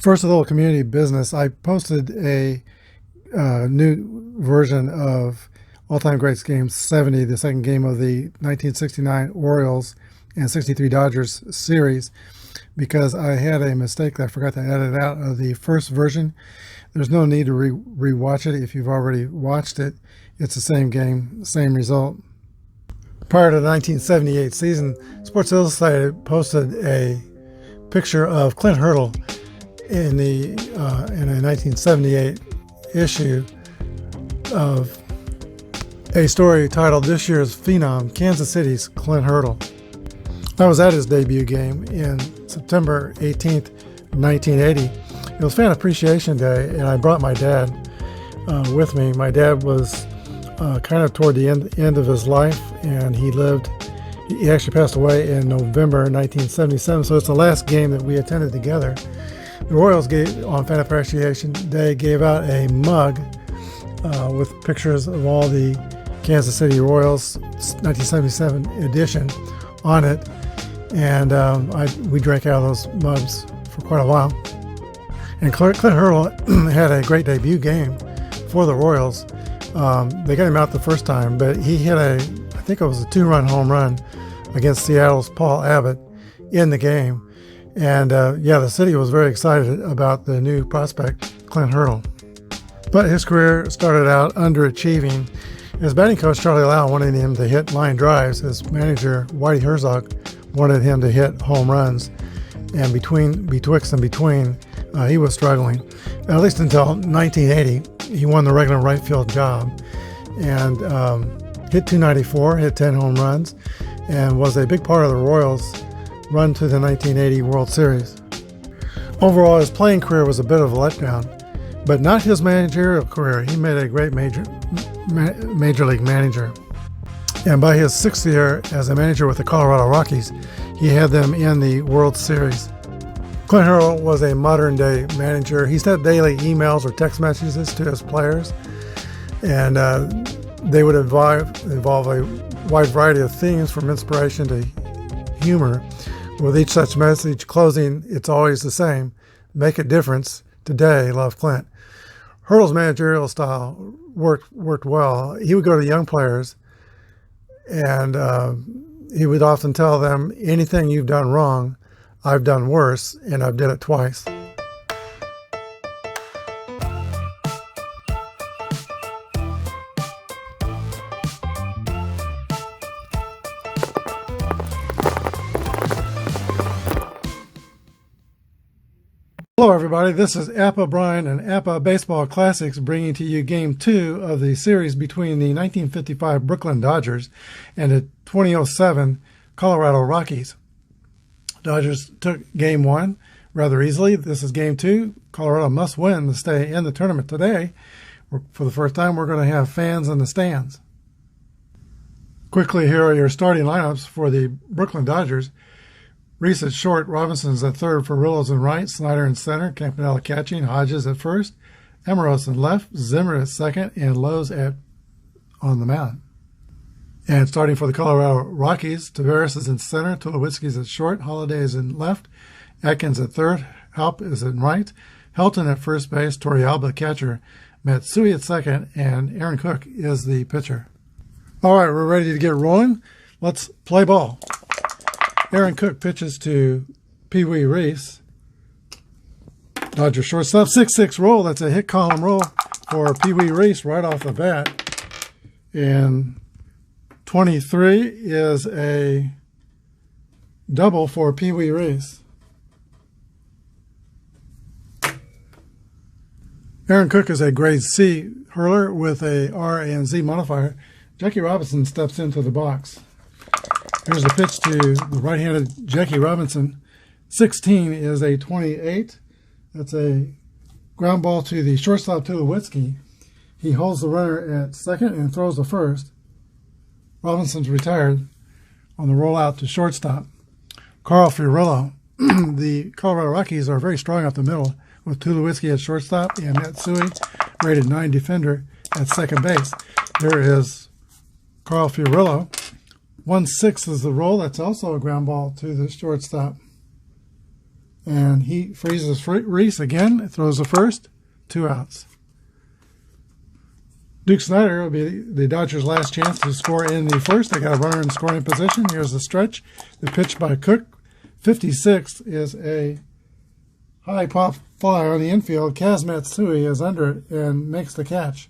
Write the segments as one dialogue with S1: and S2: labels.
S1: First, a little community business. I posted a new version of All-Time Greats Game 70, the second game of the 1969 Orioles and 63 Dodgers series, because I had a mistake that I forgot to edit out of the first version. There's no need to re-watch it if you've already watched it. It's the same game, same result. Prior to the 1978 season, Sports Illustrated posted a picture of Clint Hurdle in a 1978 issue of a story titled "This Year's Phenom, Kansas City's Clint Hurdle." I was at his debut game in September 18th, 1980. It was Fan Appreciation Day, and I brought my dad with me. My dad was kind of toward the end of his life, and he actually passed away in November 1977, so it's the last game that we attended together. The Royals on Fan Appreciation Day gave out a mug with pictures of all the Kansas City Royals 1977 edition on it, and we drank out of those mugs for quite a while. And Clint Hurdle had a great debut game for the Royals. They got him out the first time, but he hit I think it was a 2-run home run against Seattle's Paul Abbott in the game. And the city was very excited about the new prospect, Clint Hurdle. But his career started out underachieving. His batting coach, Charlie Lau, wanted him to hit line drives. His manager, Whitey Herzog, wanted him to hit home runs. And betwixt and between, he was struggling. At least until 1980, he won the regular right field job and hit .294, hit 10 home runs, and was a big part of the Royals' run to the 1980 World Series. Overall, his playing career was a bit of a letdown, but not his managerial career. He made a great major league manager. And by his 6th year as a manager with the Colorado Rockies, he had them in the World Series. Clint Hurdle was a modern-day manager. He sent daily emails or text messages to his players, and they would involve a wide variety of themes, from inspiration to humor. With each such message closing, it's always the same: make a difference today, love, Clint. Hurdle's managerial style worked well. He would go to young players, and he would often tell them, anything you've done wrong, I've done worse, and I've did it twice. Hello everybody, this is Apba Brian and Apba Baseball Classics, bringing to you Game 2 of the series between the 1955 Brooklyn Dodgers and the 2007 Colorado Rockies. Dodgers took Game 1 rather easily. This is Game 2. Colorado must win to stay in the tournament today. For the first time, we're going to have fans in the stands. Quickly, here are your starting lineups for the Brooklyn Dodgers. Reese at short, Robinson's at third, Furillo's in right, Snyder in center, Campanella catching, Hodges at first, Amoros in left, Zimmer at second, and Lowe's on the mound. And starting for the Colorado Rockies, Tavares is in center, Tulowitzki's at short, Holliday is in left, Atkins at third, Halp is in right, Helton at first base, Torrealba catcher, Matsui at second, and Aaron Cook is the pitcher. All right, we're ready to get rolling. Let's play ball. Aaron Cook pitches to Pee Wee Reese. Dodger shortstop, 6-6 roll. That's a hit column roll for Pee Wee Reese right off the bat. And 23 is a double for Pee Wee Reese. Aaron Cook is a grade C hurler with a R and Z modifier. Jackie Robinson steps into the box. Here's the pitch to the right-handed Jackie Robinson. 16 is a 28. That's a ground ball to the shortstop, Tulowitzki. He holds the runner at second and throws to first. Robinson's retired on the rollout to shortstop. Carl Furillo. The Colorado Rockies are very strong up the middle, with Tulowitzki at shortstop and Matsui, rated 9 defender, at second base. There is Carl Furillo. 1-6 is the roll. That's also a ground ball to the shortstop. And he freezes Reese again, throws the first, 2 outs. Duke Snyder will be the Dodgers' last chance to score in the first. They got a runner in scoring position. Here's the stretch. The pitch by Cook. 56 is a high pop fly on the infield. Kaz Matsui is under it and makes the catch.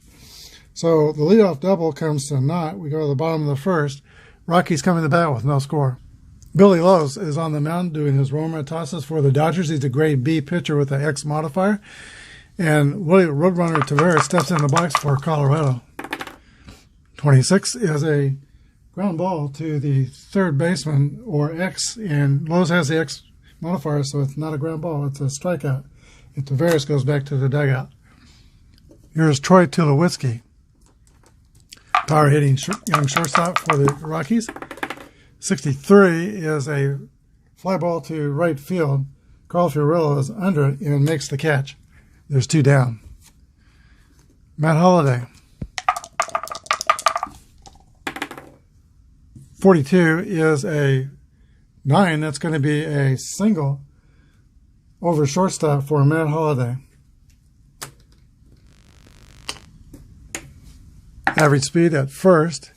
S1: So the leadoff double comes to naught. We go to the bottom of the first. Rockies coming to bat with no score. Billy Lowe's is on the mound doing his roamer tosses for the Dodgers. He's a grade B pitcher with an X modifier. And Roadrunner Tavares steps in the box for Colorado. 26 is a ground ball to the third baseman, or X, and Lowe's has the X modifier, so it's not a ground ball, it's a strikeout. And Tavares goes back to the dugout. Here's Troy Tulowitzki, power hitting young shortstop for the Rockies. 63 is a fly ball to right field. Carl Fiorillo is under it and makes the catch. There's 2 down. Matt Holliday. 42 is a 9. That's going to be a single over shortstop for Matt Holliday. Average speed at first.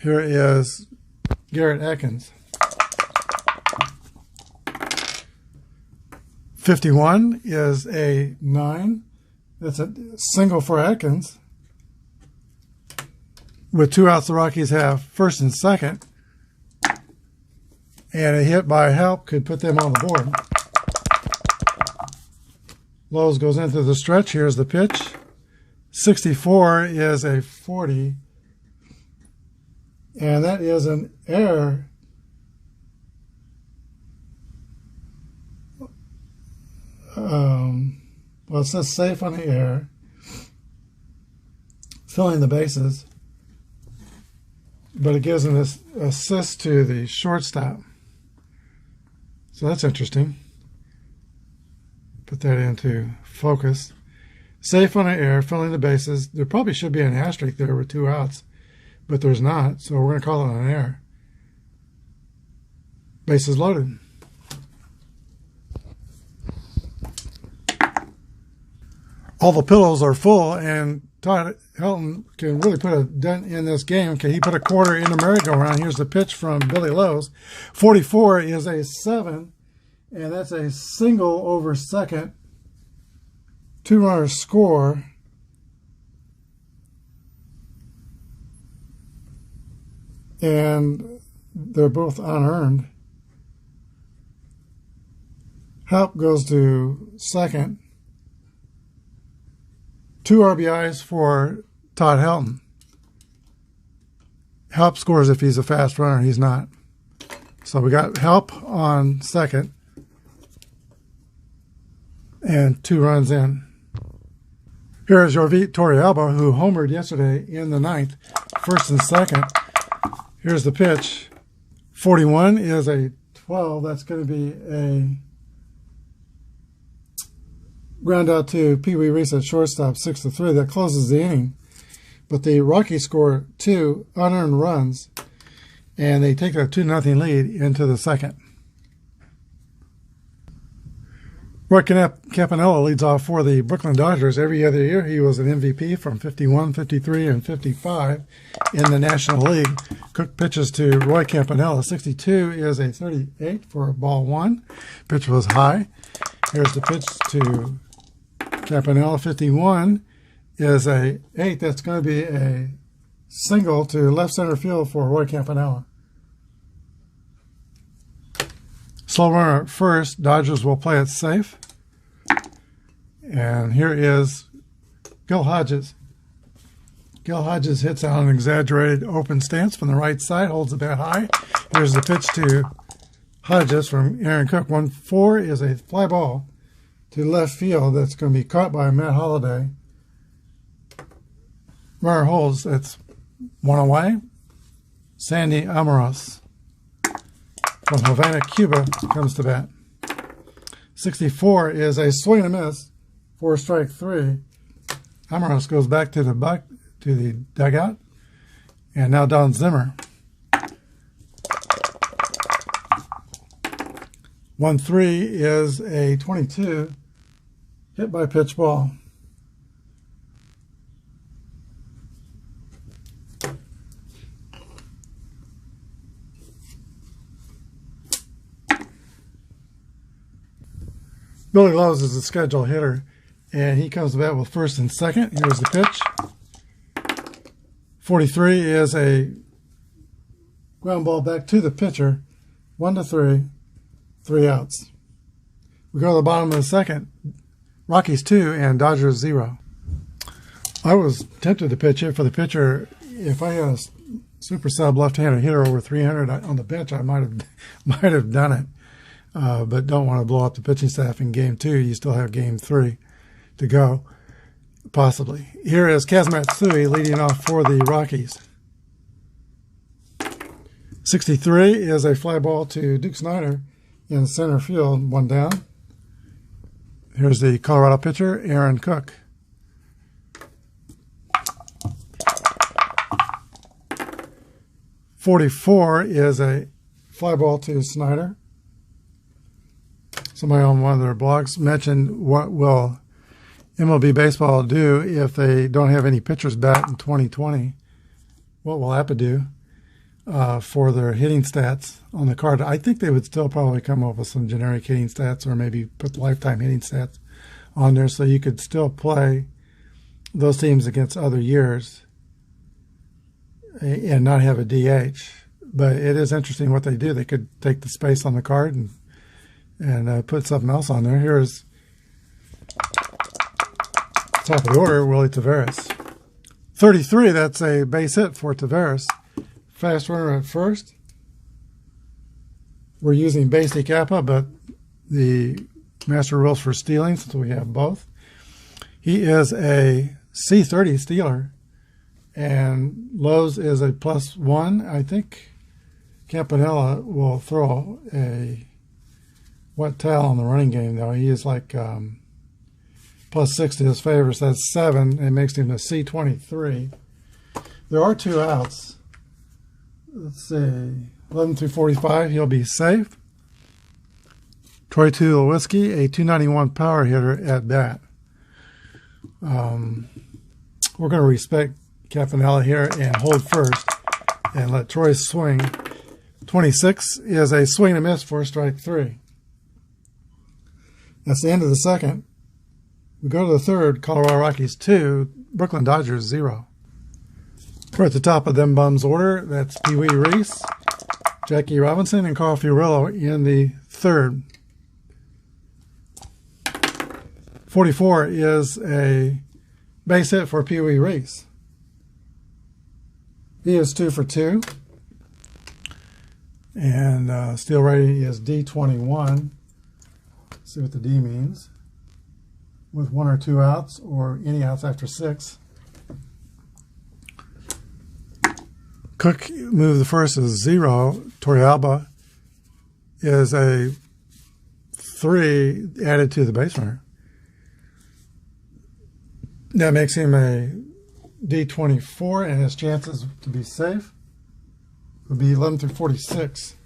S1: Here is Garrett Atkins. 51 is a 9. That's a single for Atkins. With 2 outs, the Rockies have first and second. And a hit by Halp could put them on the board. Lowe's goes into the stretch. Here's the pitch. 64 is a 40. And that is an error. Well, it says safe on the air. Filling the bases. But it gives an assist to the shortstop. So that's interesting. Put that into focus. Safe on the air, filling the bases. There probably should be an asterisk there with 2 outs, but there's not, so we're going to call it an error. Bases loaded. All the pillows are full, and Todd Helton can really put a dent in this game. Can he put a quarter in the merry-go-round? Here's the pitch from Billy Lowe's. 44 is a 7, and that's a single over second. 2 runners score. And they're both unearned. Halp goes to second. 2 RBIs for Todd Helton. Halp scores if he's a fast runner. He's not. So we got Halp on second. And 2 runs in. Here is Jorvit Torrealba, who homered yesterday in the 9th. First and second. Here's the pitch. 41 is a 12. That's going to be a ground out to Pee Wee Reese at shortstop, 6-3. That closes the inning. But the Rockies score 2 unearned runs, and they take a 2-0 lead into the second. Roy Campanella leads off for the Brooklyn Dodgers. Every other year he was an MVP from 51, 53, and 55 in the National League. Cook pitches to Roy Campanella. 62 is a 38 for ball 1. Pitch was high. Here's the pitch to Campanella. 51 is a 8. That's going to be a single to left center field for Roy Campanella. Slow runner at first. Dodgers will play it safe. And here is Gil Hodges. Gil Hodges hits out an exaggerated open stance from the right side, holds the bat high. Here's the pitch to Hodges from Aaron Cook. 1-4 is a fly ball to left field that's going to be caught by Matt Holliday. Runner holds. It's 1 away. Sandy Amoros from Havana, Cuba, comes to bat. 64 is a swing and a miss for strike 3. Amoros goes back to the dugout, and now Don Zimmer. 1-3 is a 22 hit by pitch ball. Billy Lowe's is a scheduled hitter, and he comes to bat with first and second. Here's the pitch. 43 is a ground ball back to the pitcher. 1-3, 3 outs. We go to the bottom of the second. Rockies 2 and Dodgers 0. I was tempted to pitch it for the pitcher. If I had a super sub left-handed hitter over 300 on the bench, I might have done it. But don't want to blow up the pitching staff in game 2. You still have game 3 to go, possibly. Here is Kazmatsui leading off for the Rockies. 63 is a fly ball to Duke Snider in center field, 1 down. Here's the Colorado pitcher, Aaron Cook. .44 is a fly ball to Snider. Somebody on one of their blogs mentioned what will MLB Baseball do if they don't have any pitchers bat in 2020. What will Apba do for their hitting stats on the card? I think they would still probably come up with some generic hitting stats, or maybe put lifetime hitting stats on there so you could still play those teams against other years and not have a DH. But it is interesting what they do. They could take the space on the card and put something else on there. Here's top of the order, Willie Taveras. 33, that's a base hit for Taveras. Fast runner at first. We're using basic Apba, but the master rules for stealing, since we have both. He is a C30 stealer, and Lowe's is a +1. I think Campanella will throw a wet towel on the running game, though. He is like +6 to his favor, so that's 7. It makes him a C23. There are 2 outs. Let's see, 11 through 45, he'll be safe. Troy Tulowitzki, a 291 power hitter at bat. We're going to respect Campanella here and hold first and let Troy swing. 26 is a swing and a miss for strike 3. That's the end of the second. We go to the third. Colorado Rockies 2, Brooklyn Dodgers 0. We're at the top of them bums order. That's Pee Wee Reese, Jackie Robinson, and Carl Fiorillo in the third. 44 is a base hit for Pee Wee Reese. He is 2 for 2. And steal rating is D21. Let's see what the D means. With 1 or 2 outs, or any outs after 6. Cook move the first is 0. Torrealba is a 3 added to the base runner. That makes him a D24, and his chances to be safe would be 11 through 46.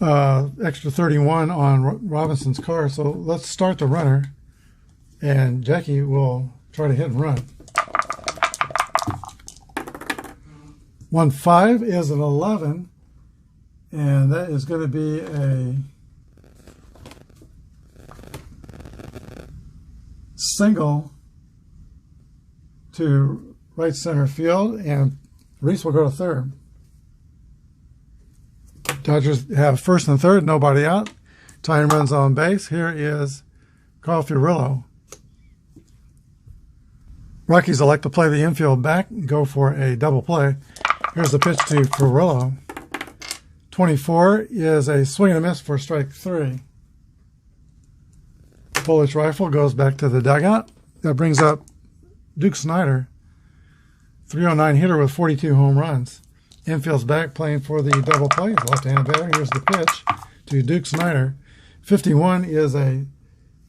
S1: Extra 31 on Robinson's car. So let's start the runner, and Jackie will try to hit and run. 1-5 is an 11, and that is going to be a single to right center field, and Reese will go to third. Dodgers have first and third, nobody out. Tying runs on base. Here is Carl Fiorillo. Rockies elect to play the infield back and go for a double play. Here's the pitch to Fiorillo. 24 is a swing and a miss for strike 3. Polish rifle goes back to the dugout. That brings up Duke Snider, 309 hitter with 42 home runs. Infield's back playing for the double play. Left-handed batter. Here's the pitch to Duke Snider. 51 is a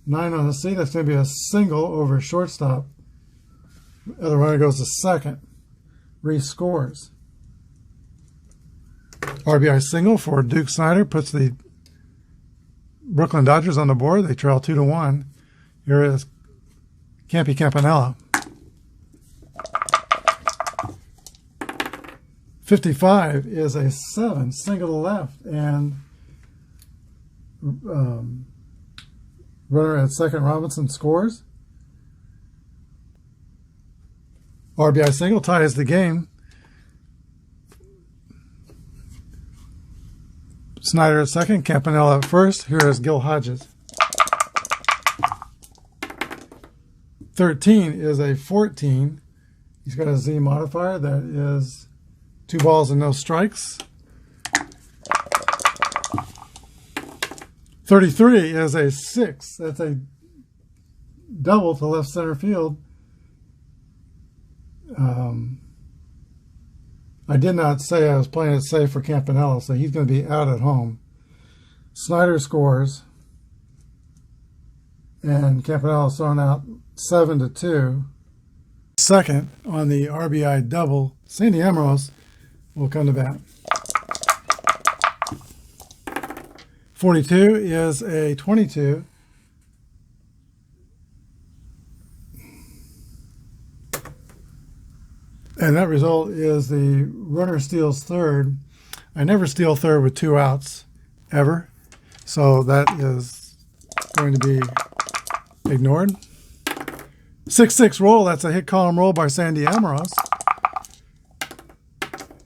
S1: 9 on the seat. That's going to be a single over shortstop. The other runner goes to second. Reese scores. RBI single for Duke Snider puts the Brooklyn Dodgers on the board. They trail 2-1. Here is Campy Campanella. 55 is a 7, single to left, and runner at second Robinson scores. RBI single ties the game. Snider at second, Campanella at first. Here is Gil Hodges. 13 is a 14. He's got a Z modifier that is 2 balls and no strikes. 33 is a 6. That's a double to left center field. I did not say I was playing it safe for Campanella, so he's going to be out at home. Snider scores, and Campanella's thrown out 7-2. Second on the RBI double, Sandy Amorose will come to bat. 42 is a 22. And that result is the runner steals third. I never steal third with 2 outs, ever. So that is going to be ignored. 6-6 roll, that's a hit column roll by Sandy Amorose.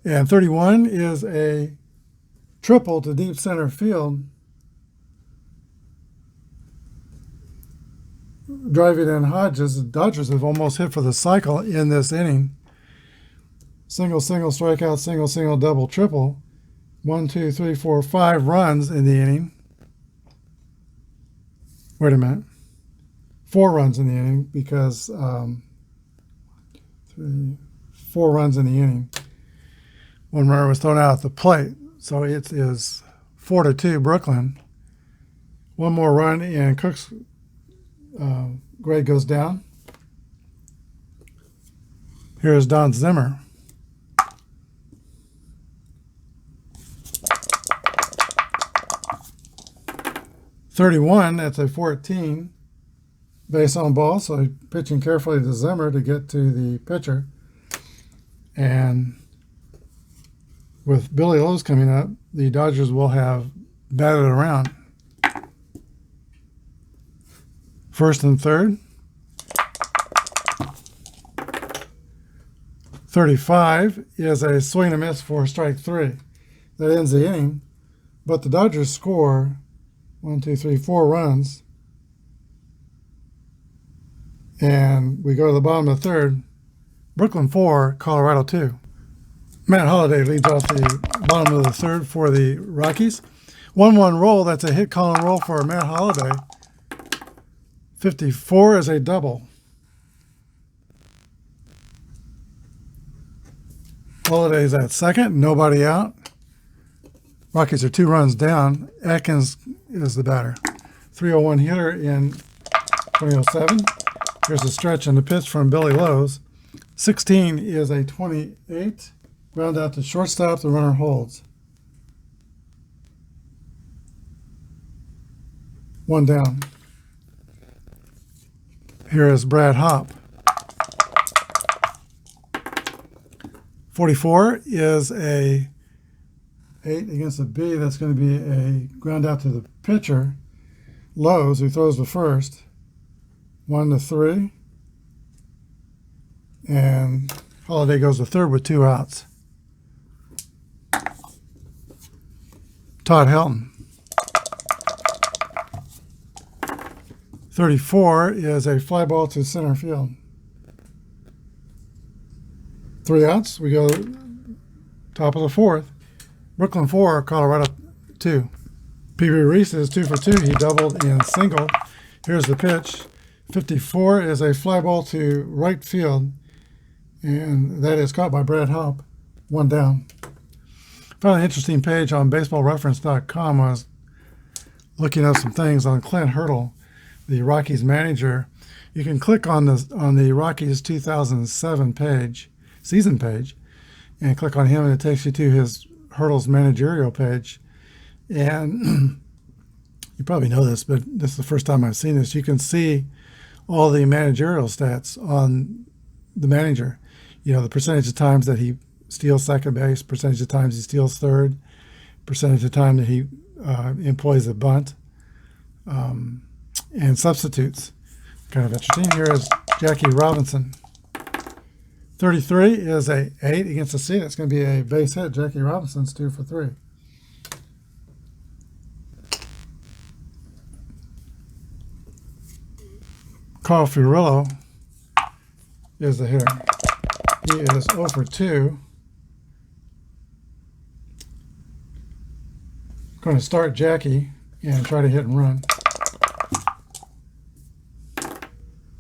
S1: And 31 is a triple to deep center field. Driving in Hodges, the Dodgers have almost hit for the cycle in this inning. Single, single, strikeout, single, single, double, triple. 1, 2, 3, 4, 5 runs in the inning. Wait a minute. 4 runs in the inning because 4 runs in the inning. 1 runner was thrown out at the plate. So it is 4-2 Brooklyn. 1 more run and Cook's grade goes down. Here's Don Zimmer. 31, that's a 14 base on ball, so pitching carefully to Zimmer to get to the pitcher. And with Billy Lowe's coming up, the Dodgers will have batted around. First and third. 35 is a swing and a miss for strike 3. That ends the inning, but the Dodgers score 1, 2, 3, 4 runs. And we go to the bottom of the third. Brooklyn 4, Colorado 2. Matt Holliday leads off the bottom of the third for the Rockies. 1-1 roll, that's a hit column roll for Matt Holliday. 54 is a double. Holliday's at second, nobody out. Rockies are 2 runs down. Atkins is the batter. 301 hitter in 2007. Here's a stretch and the pitch from Billy Lowe's. 16 is a 28. Ground out to shortstop, the runner holds. 1 down. Here is Brad Hopp. 44 is a 8 against a B. That's going to be a ground out to the pitcher, Lowe's, who throws the first. 1-3. And Holliday goes to third with 2 outs. Todd Helton. 34 is a fly ball to center field. 3 outs. We go top of the fourth. Brooklyn 4, Colorado 2. P.B. Reese is 2 for 2. He doubled in single. Here's the pitch. 54 is a fly ball to right field, and that is caught by Brad Hopp. 1 down. Found an interesting page on baseballreference.com. I was looking up some things on Clint Hurdle, the Rockies manager. You can click on the Rockies 2007 page, season page, and click on him, and it takes you to his Hurdle's managerial page. And you probably know this, but this is the first time I've seen this. You can see all the managerial stats on the manager. You know, the percentage of times that he steals second base, percentage of times he steals third, percentage of time that he employs a bunt, and substitutes. Kind of interesting. Here is Jackie Robinson. 33 is a 8 against a C. That's going to be a base hit. Jackie Robinson's 2 for 3. Carl Furillo is the hitter. He is 0 for 2. Going to start Jackie and try to hit and run.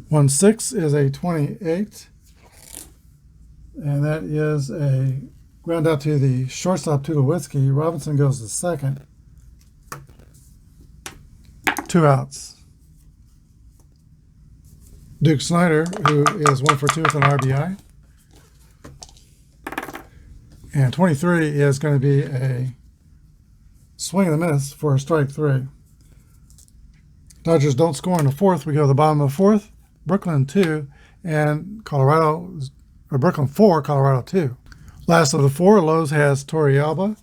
S1: 1-6 is a 28. And that is a ground out to the shortstop, Tulowitzki. Robinson goes to second. 2 outs. Duke Snyder, who is 1 for 2 with an RBI. And 23 is going to be a swing and a miss for strike 3. Dodgers don't score in the 4th. We go to the bottom of the 4th. Brooklyn 2 and Brooklyn 4, Colorado 2. Last of the 4, Lowe's has Torrealba,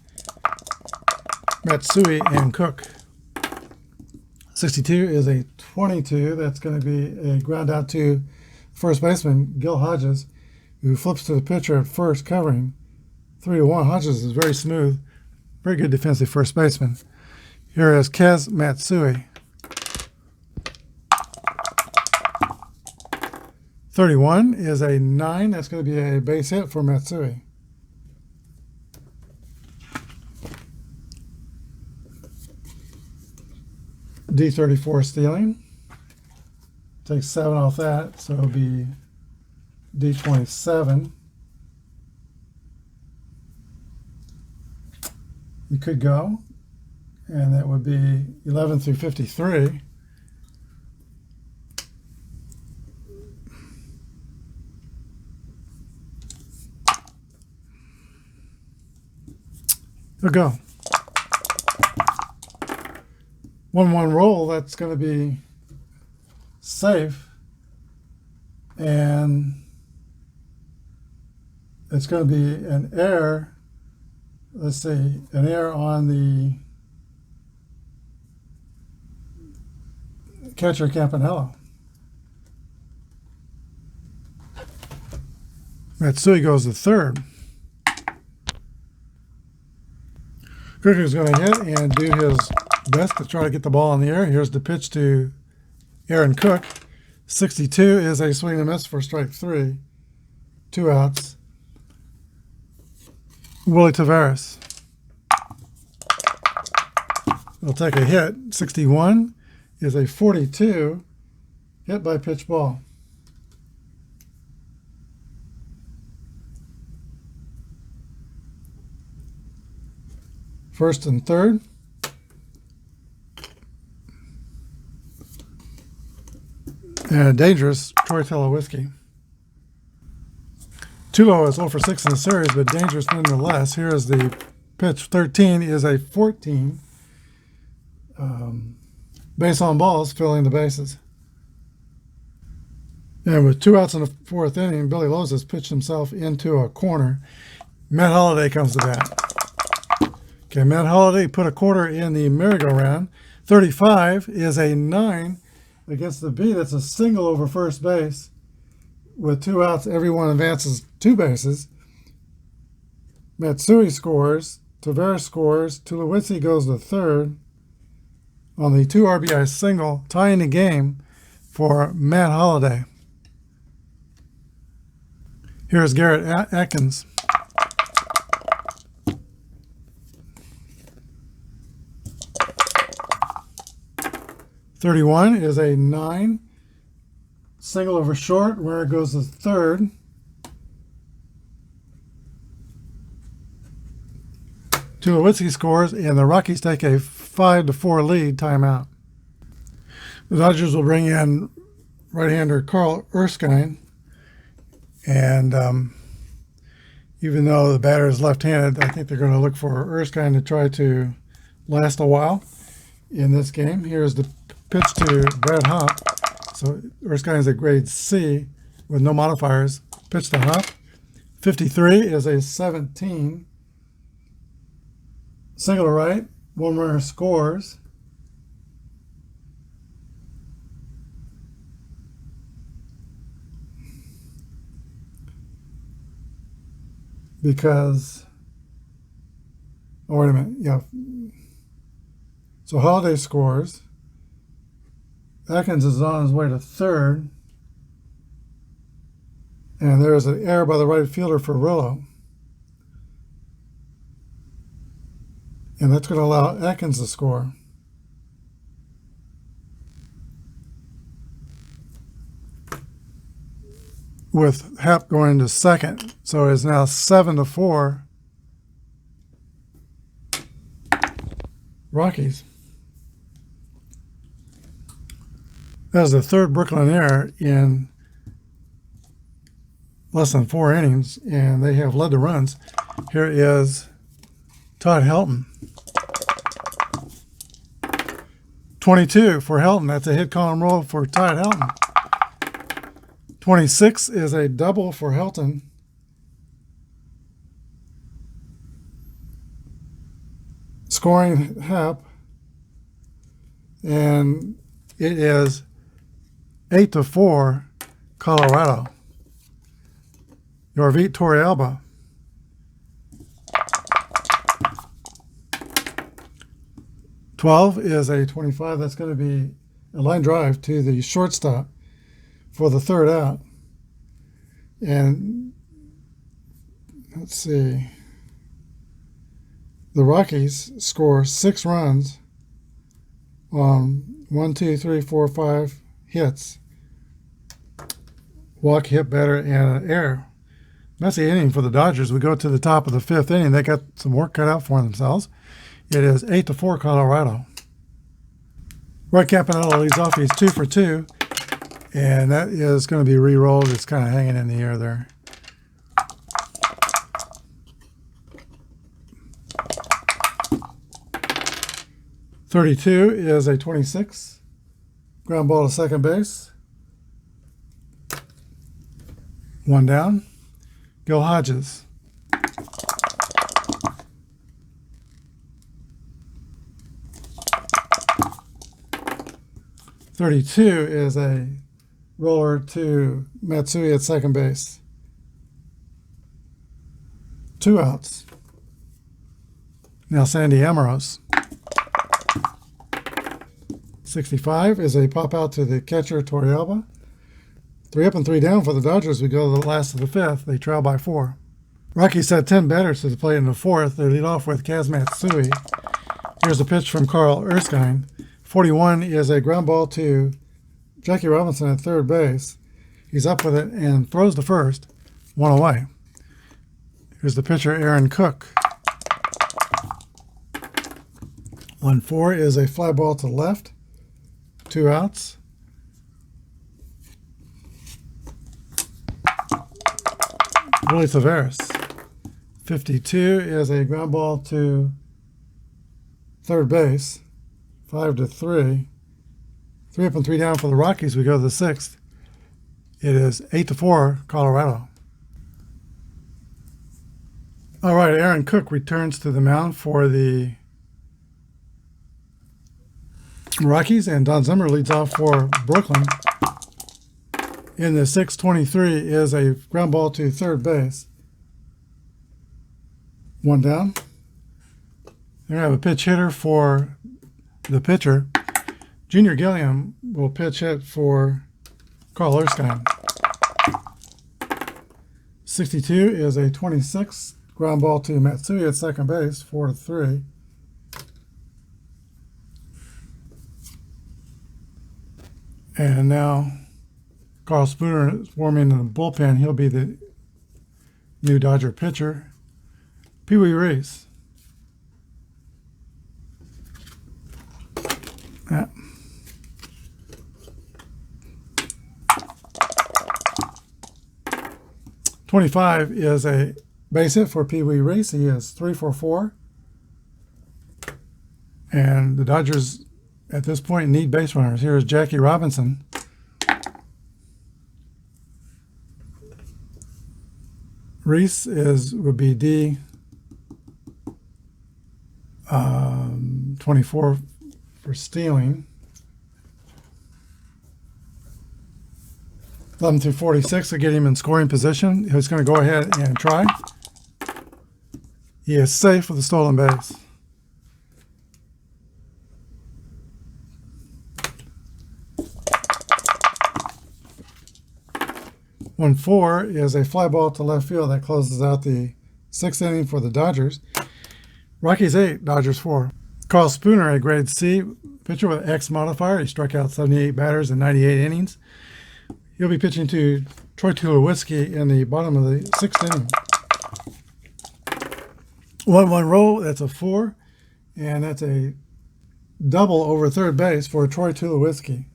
S1: Matsui, and Cook. 62 is a 22. That's going to be a ground out to first baseman Gil Hodges, who flips to the pitcher at first, covering 3-1. Hodges is very smooth, very good defensive first baseman. Here is Kez Matsui. 31 is a 9. That's going to be a base hit for Matsui. D34 stealing. Take 7 off that, so it'll be D27. You could go, and that would be 11 through 53. We'll go. 1-1 roll, that's going to be safe. And it's going to be an error. Let's see, an error on the catcher Campanella. Matsui goes to third. Cook is going to hit and do his best to try to get the ball in the air. Here's the pitch to Aaron Cook. 62 is a swing and a miss for strike 3. 2 outs. Willie Tavares will take a hit. 61 is a 42 hit by pitch ball. First and third. And dangerous, Troy Tulowitzki. Tulo is 0 for 6 in the series, but dangerous nonetheless. Here is the pitch. 13 is a 14. Base on balls, filling the bases. And with 2 outs in the 4th inning, Billy Lowe's has pitched himself into a corner. Matt Holliday comes to bat. Okay, Matt Holliday put a quarter in the merry-go-round. 35 is a 9 against the B. That's a single over first base. With 2 outs, everyone advances 2 bases. Matsui scores. Tavares scores. Tulowitzki goes to third on the 2 RBI single, tying the game for Matt Holliday. Here's Garrett Atkins. 31 is a 9. Single over short, where it goes to third. Tulowitzki scores, and the Rockies take a 5-4 lead timeout. The Dodgers will bring in right-hander Carl Erskine. And Even though the batter is left-handed, I think they're going to look for Erskine to try to last a while in this game. Here's the pitch to Brad Hop. So Erskine is a grade C with no modifiers. Pitch to Hop. 53 is a 17. Single to right. One runner scores. Because, oh, wait a minute, yeah. So Holiday scores. Atkins is on his way to third. And there's an error by the right fielder for Rillo. And that's going to allow Atkins to score. With Hap going to second. So it's now 7-4. Rockies. That is the third Brooklyn error in less than 4 innings, and they have led the runs. Here is Todd Helton. 22 for Helton. That's a hit column roll for Todd Helton. 26 is a double for Helton. Scoring Hap. And it is 8-4 Colorado. Yorvit Torrealba. "12 is a 25. That's going to be a line drive to the shortstop for the third out. And let's see. The Rockies score 6 runs on 1, 2, 3, 4, 5 hits. Walk, hit better, and an error. Messy inning for the Dodgers. We go to the top of the 5th inning. They got some work cut out for themselves. It is 8-4 Colorado. Roy Campanella leads off. He's 2 for 2. And that is going to be re-rolled. It's kind of hanging in the air there. "32 is a 26. Ground ball to second base. 1 down. Gil Hodges. "32 is a roller to Matsui at second base. 2 outs. Now Sandy Amaros. 65 is a pop out to the catcher Torrealba. 3 up and 3 down for the Dodgers. We go to the last of the 5th. They trail by 4. Rockies had 10 batters to the plate in the 4th. They lead off with Kaz Matsui. Here's a pitch from Carl Erskine. 41 is a ground ball to Jackie Robinson at third base. He's up with it and throws to first. 1 away. Here's the pitcher, Aaron Cook. 1-4 is a fly ball to left. 2 outs. Willie Taveras. 52 is a ground ball to third base. 5-3. 3 up and 3 down for the Rockies. We go to the 6th. It is 8-4 Colorado. All right, Aaron Cook returns to the mound for the Rockies, and Don Zimmer leads off for Brooklyn. In the 6-23 is a ground ball to third base. 1 down. They have a pitch hitter for the pitcher. Junior Gilliam will pitch hit for Carl Erskine. 62 is a 26. Ground ball to Matsui at second base, 4-3. And now Carl Spooner is warming in the bullpen. He'll be the new Dodger pitcher. Pee Wee Reese. Yeah. '25 is a Base hit for Pee Wee Reese. He is 3 for 4. And the Dodgers, at this point, need base runners. Here is Jackie Robinson. Reese would be D 24 for stealing. 11 through 46 to get him in scoring position. He's going to go ahead and try. He is safe with a stolen base. One 4 is a fly ball to left field that closes out the 6th inning for the Dodgers. Rockies 8, Dodgers 4. Carl Spooner, a grade C pitcher with X modifier. He struck out 78 batters in 98 innings. He'll be pitching to Troy Tulowitzki in the bottom of the 6th inning. 1-1 roll, that's a 4, and that's a double over third base for Troy Tulowitzki.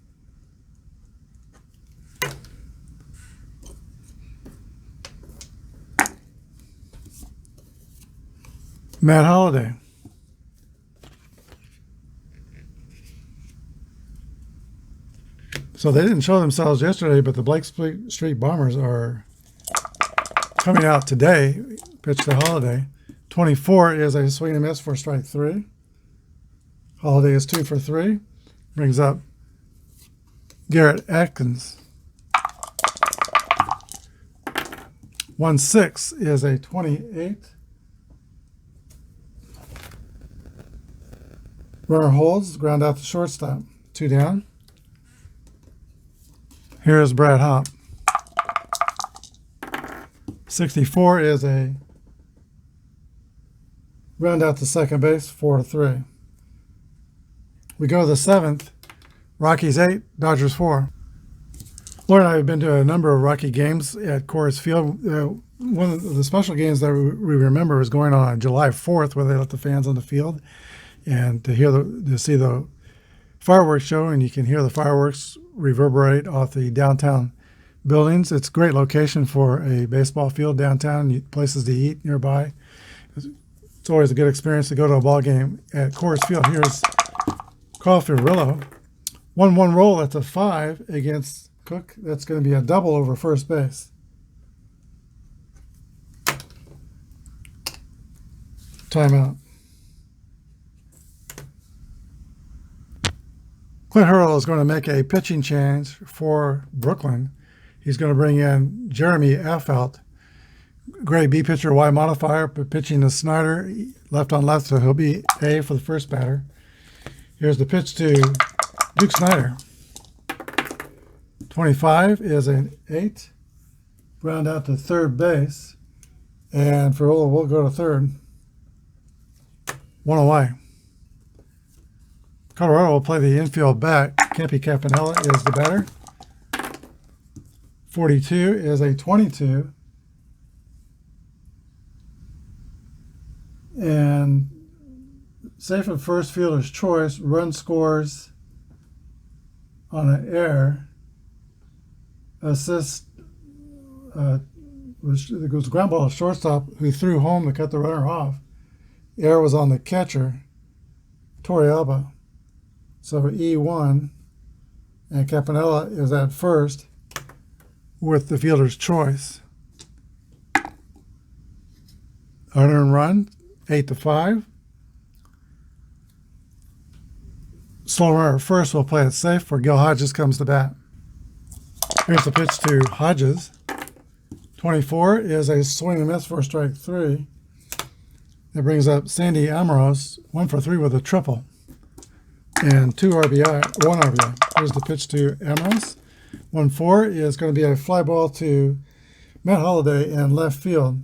S1: Matt Holliday. So they didn't show themselves yesterday, but the Blake Street Bombers are coming out today. Pitch to Holliday. 24 is a swing and miss for strike 3. Holliday is 2 for 3. Brings up Garrett Atkins. 1-6 is a 28. Runner holds, ground out to shortstop. 2 down. Here's Brad Hopp. 64 is a round out to second base, 4-3. We go to the 7th. Rockies 8, Dodgers 4. Laura and I have been to a number of Rocky games at Coors Field. One of the special games that we remember was going on July 4th, where they let the fans on the field. And to see the fireworks show, and you can hear the fireworks reverberate off the downtown buildings. It's a great location for a baseball field downtown, places to eat nearby. It's always a good experience to go to a ball game at Coors Field. Here's Carl Fiorillo. 1-1 roll, that's a 5 against Cook. That's going to be a double over first base. Timeout. Clint Hurl is going to make a pitching change for Brooklyn. He's going to bring in Jeremy Affeldt, grade B pitcher, Y modifier, but pitching to Snyder, left on left, so he'll be A for the first batter. Here's the pitch to Duke Snyder. 25 is an 8, ground out to third base, and Fiorillo will go to third. 1 away. Colorado will play the infield back. Campy Campanella is the batter. 42 is a 22. And safe at first, fielder's choice. Run scores on an error. Assist was ground ball to shortstop, who threw home to cut the runner off. Error was on the catcher, Alba. So E1, and Campanella is at first with the fielder's choice. Unearned run, 8-5. Slow runner at first will play it safe for Gil Hodges comes to bat. Here's the pitch to Hodges. 24 is a swing and miss for strike 3. That brings up Sandy Amoros, 1 for 3 with a triple. And 1 RBI. Here's the pitch to Amoros. 1-4 is going to be a fly ball to Matt Holliday in left field.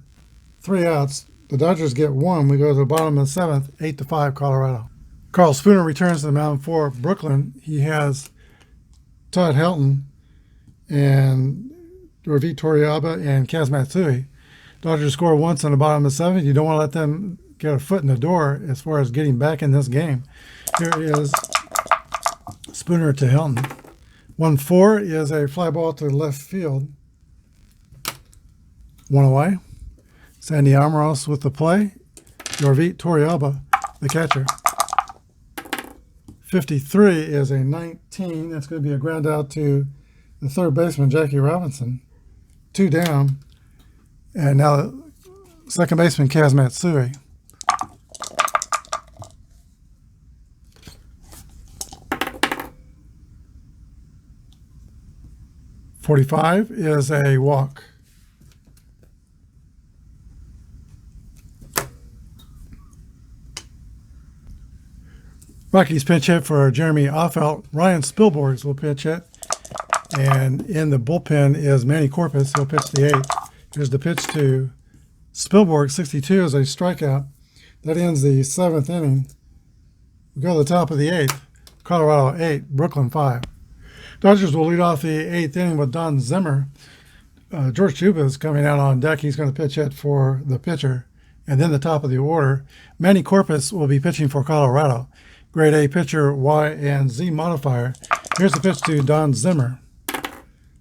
S1: 3 outs. The Dodgers get 1. We go to the bottom of the 7th, 8-5 Colorado. Carl Spooner returns to the mound for Brooklyn. He has Todd Helton and Ravit Torrealba and Kaz Matsui. Dodgers score once in the bottom of the 7th. You don't want to let them get a foot in the door as far as getting back in this game. Here is Spooner to Helton. 1-4 is a fly ball to left field. 1 away. Sandy Almaros with the play. Yorvit Torrealba, the catcher. 53 is a 19. That's going to be a ground out to the third baseman, Jackie Robinson. 2 down. And now the second baseman, Kaz Matsui. .45 is a walk. Rockies pinch hit for Jeremy Offelt. Ryan Spilborghs will pitch hit. And in the bullpen is Manny Corpus. He'll pitch the 8th. Here's the pitch to Spilborg. 62 is a strikeout. That ends the 7th inning. We go to the top of the 8th. Colorado 8, Brooklyn 5. Dodgers will lead off the 8th inning with Don Zimmer. George Chuba is coming out on deck. He's going to pitch hit for the pitcher. And then the top of the order, Manny Corpus will be pitching for Colorado. Grade A pitcher, Y and Z modifier. Here's the pitch to Don Zimmer.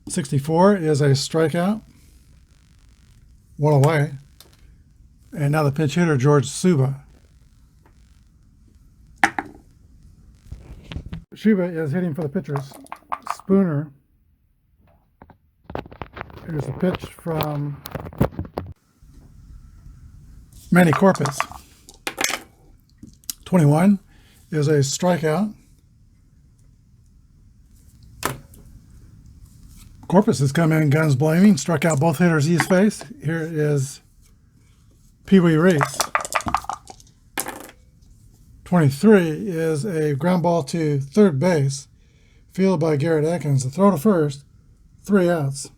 S1: 64 is a strikeout. 1 away. And now the pinch hitter, George Suba. Suba is hitting for the pitchers. Spooner. Here's the pitch from Manny Corpus. 21 is a strikeout. Corpus has come in guns blazing, struck out both hitters he's faced. Here is Pee Wee Reese. 23 is a ground ball to third base, fielded by Garrett Atkins. The throw to first, 3 outs.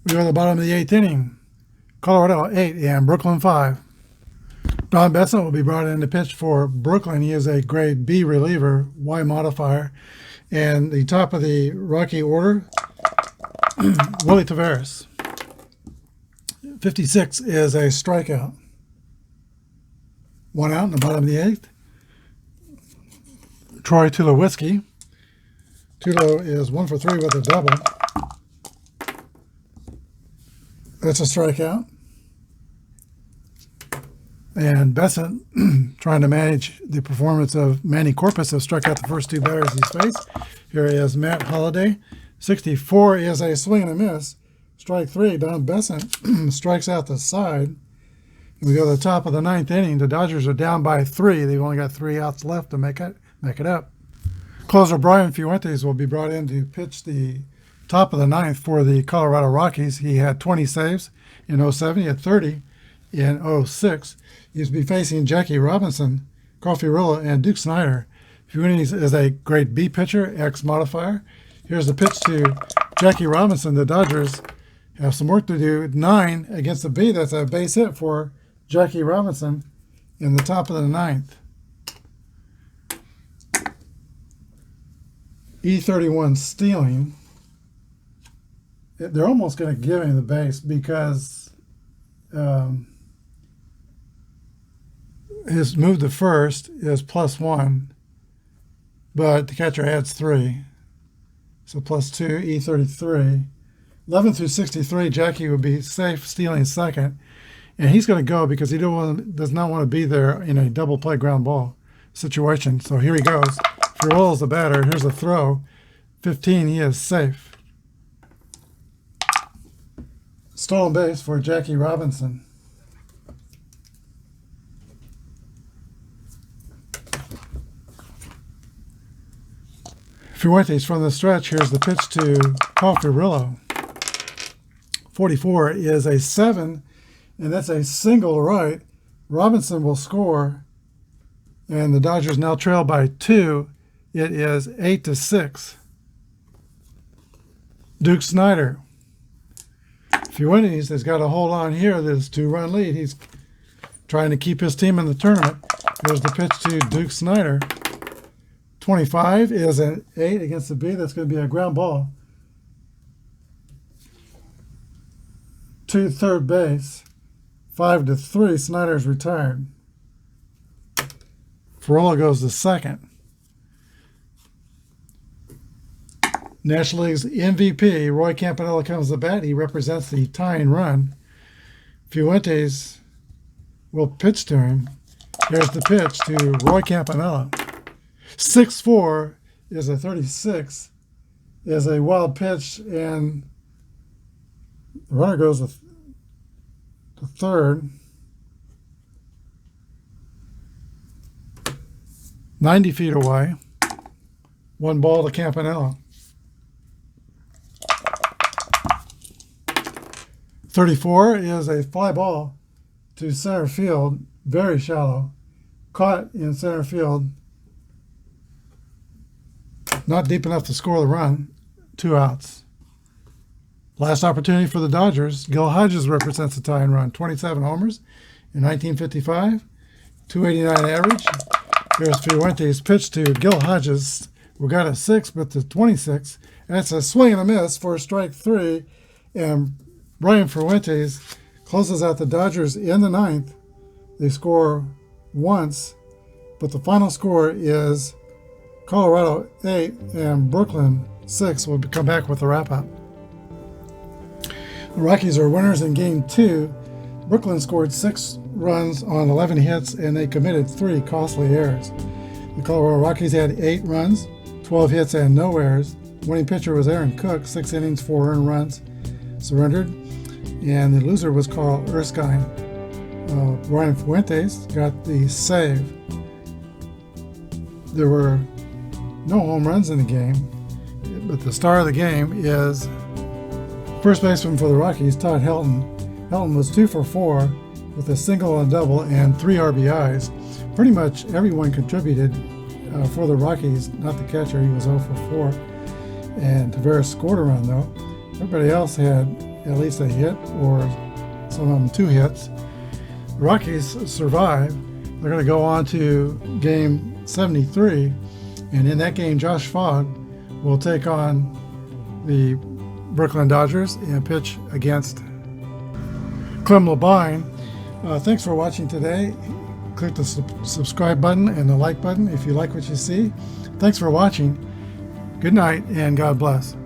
S1: We go to the bottom of the 8th inning. Colorado 8 and Brooklyn 5. Don Besson will be brought in to pitch for Brooklyn. He is a grade B reliever, Y modifier. And the top of the Rocky order, Willie Taveras. 56 is a strikeout. 1 out in the bottom of the 8th. Troy Tulowitzki. Tulo is 1 for 3 with a double. That's a strikeout. And Besson, trying to manage the performance of Manny Corpus, has struck out the first 2 batters he's faced. Here is Matt Holliday. 64 is a swing and a miss. Strike 3, Don Besson strikes out the side. And we go to the top of the 9th inning. The Dodgers are down by 3. They've only got 3 outs left to make it up. Closer Brian Fuentes will be brought in to pitch the top of the 9th for the Colorado Rockies. He had 20 saves in 07. He had 30 in 06. He's be facing Jackie Robinson, Carl Fiorillo, and Duke Snyder. Fuentes is a grade B pitcher, X modifier. Here's the pitch to Jackie Robinson. The Dodgers have some work to do. 9 against the B. That's a base hit for Jackie Robinson in the top of the 9th. E31 stealing. They're almost going to give him the base because his move to first is +1, but the catcher adds 3. So +2, E33. 11 through 63, Jackie would be safe stealing second. And he's going to go because he does not want to be there in a double play ground ball situation. So here he goes. Fiorillo's the batter. Here's a throw. 15, he is safe. Stolen base for Jackie Robinson. Fuentes from the stretch. Here's the pitch to Paul Fiorillo. 44 is a 7, and that's a single right. Robinson will score, and the Dodgers now trail by 2. It is 8-6. Duke Snyder. Fuentes has got to hold on here. There's 2-run lead. He's trying to keep his team in the tournament. Here's the pitch to Duke Snyder. 25 is an 8 against the B. That's going to be a ground ball to third base. 5-3. Snyder's retired. Fiorillo goes to second. National League's MVP, Roy Campanella, comes to bat. He represents the tying run. Fuentes will pitch to him. Here's the pitch to Roy Campanella. 6-4 is a 36, is a wild pitch, and the runner goes to third. 90 feet away. 1 ball to Campanella. 34 is a fly ball to center field, very shallow. Caught in center field. Not deep enough to score the run. 2 outs. Last opportunity for the Dodgers. Gil Hodges represents the tie and run. 27 homers in 1955. 289 average. Here's Fuentes' pitch to Gil Hodges. We got a 6, but the 26. And it's a swing and a miss for strike 3. And Brian Fuentes closes out the Dodgers in the 9th. They score once, but the final score is Colorado 8 and Brooklyn 6. We'll come back with the wrap-up. The Rockies are winners in Game 2. Brooklyn scored 6 runs on 11 hits, and they committed 3 costly errors. The Colorado Rockies had 8 runs, 12 hits, and no errors. Winning pitcher was Aaron Cook, 6 innings, 4 earned runs surrendered. And the loser was Carl Erskine. Brian Fuentes got the save. There were no home runs in the game, but the star of the game is first baseman for the Rockies, Todd Helton. Helton was 2 for 4 with a single and double and 3 RBIs. Pretty much everyone contributed for the Rockies, not the catcher. He was 0 for 4. And Tavares scored a run, though. Everybody else had at least a hit, or some of them 2 hits. The Rockies survive. They're going to go on to Game 73, and in that game, Josh Fogg will take on the Brooklyn Dodgers and pitch against Clem Labine. Thanks for watching today. Click the subscribe button and the like button if you like what you see. Thanks for watching. Good night, and God bless.